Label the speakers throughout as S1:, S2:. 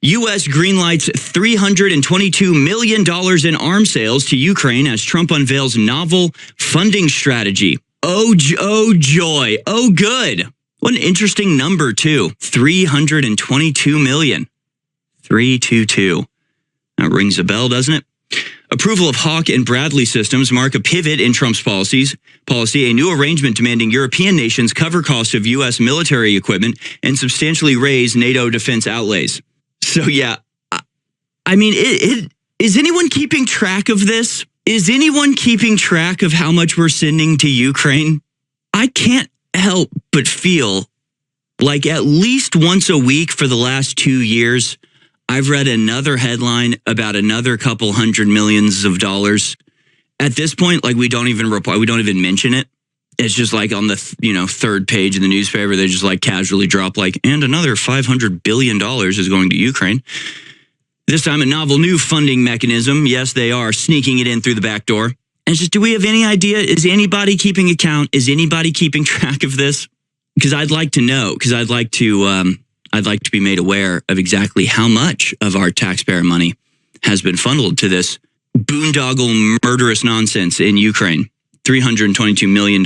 S1: U.S. greenlights $322 million in arms sales to Ukraine as Trump unveils novel funding strategy. Oh joy. Oh, good. What an interesting number, too. 322 million. 322. That rings a bell, doesn't it? Approval of Hawk and Bradley systems mark a pivot in Trump's policy, a new arrangement demanding European nations cover costs of U.S. military equipment and substantially raise NATO defense outlays. So, yeah, I mean, is anyone keeping track of this? Is anyone keeping track of how much we're sending to Ukraine? I can't help but feel like at least once a week for the last 2 years, I've read another headline about another couple hundred millions of dollars. At this point, like we don't even mention it. It's just like on the third page of the newspaper, they just like casually drop like, and another $500 billion is going to Ukraine. This time a novel new funding mechanism. Yes, they are sneaking it in through the back door. And it's just, do we have any idea? Is anybody keeping account? Is anybody keeping track of this? Because I'd like to know, because I'd like to be made aware of exactly how much of our taxpayer money has been funneled to this boondoggle murderous nonsense in Ukraine. $322 million.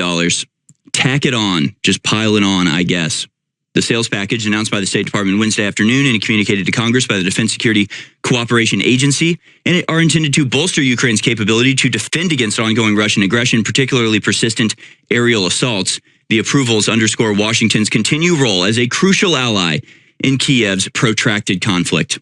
S1: Tack it on. Just pile it on, I guess. The sales package announced by the State Department Wednesday afternoon and communicated to Congress by the Defense Security Cooperation Agency and are intended to bolster Ukraine's capability to defend against ongoing Russian aggression, particularly persistent aerial assaults. The approvals underscore Washington's continued role as a crucial ally in Kiev's protracted conflict.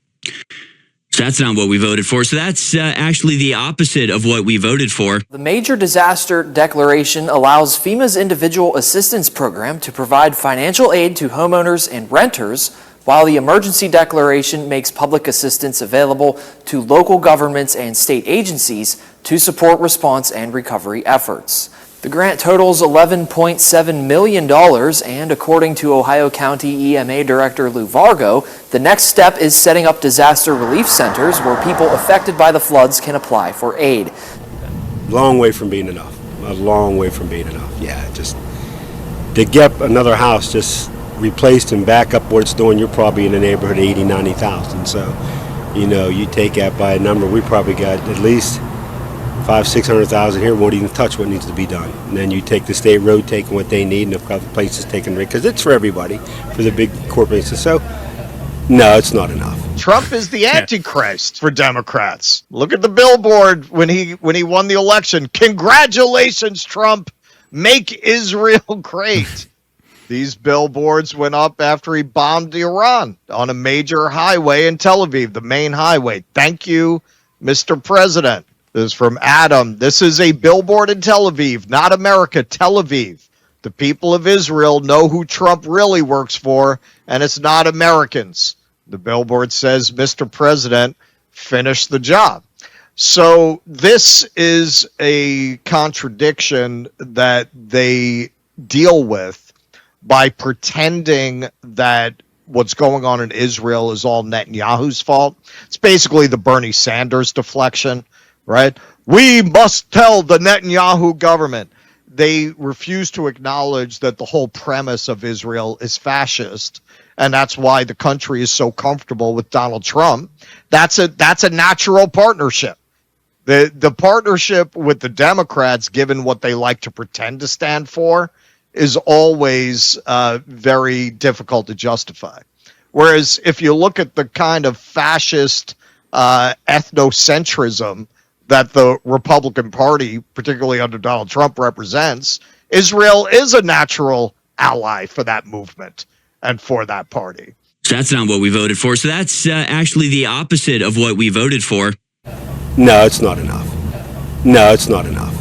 S1: So that's not what we voted for. So that's actually the opposite of what we voted for.
S2: The Major Disaster Declaration allows FEMA's Individual Assistance Program to provide financial aid to homeowners and renters, while the Emergency Declaration makes public assistance available to local governments and state agencies to support response and recovery efforts. The grant totals $11.7 million, and according to Ohio County EMA Director Lou Vargo, the next step is setting up disaster relief centers where people affected by the floods can apply for aid.
S3: Long way from being enough. A long way from being enough. Yeah, just to get another house just replaced and back up what it's doing, you're probably in the neighborhood of 80, 90,000. So, you take that by a number, we probably got at least 500,000-600,000 here, won't even touch what needs to be done. And then you take the state road, taking what they need, and a couple places taking it, because it's for everybody, for the big corporations. So, no, it's not enough.
S4: Trump is the Antichrist for Democrats. Look at the billboard when he won the election. Congratulations, Trump. Make Israel great. These billboards went up after he bombed Iran on a major highway in Tel Aviv, the main highway. Thank you, Mr. President. This is from Adam. This is a billboard in Tel Aviv, not America, Tel Aviv. The people of Israel know who Trump really works for, and it's not Americans. The billboard says, Mr. President, finish the job. So this is a contradiction that they deal with by pretending that what's going on in Israel is all Netanyahu's fault. It's basically the Bernie Sanders deflection. Right? We must tell the Netanyahu government. They refuse to acknowledge that the whole premise of Israel is fascist, and that's why the country is so comfortable with Donald Trump. That's a natural partnership. The partnership with the Democrats, given what they like to pretend to stand for, is always very difficult to justify. Whereas if you look at the kind of fascist ethnocentrism that the Republican Party, particularly under Donald Trump, represents, Israel is a natural ally for that movement and for that party.
S1: So that's not what we voted for. So that's actually the opposite of what we voted for.
S3: No, it's not enough. No, it's not enough.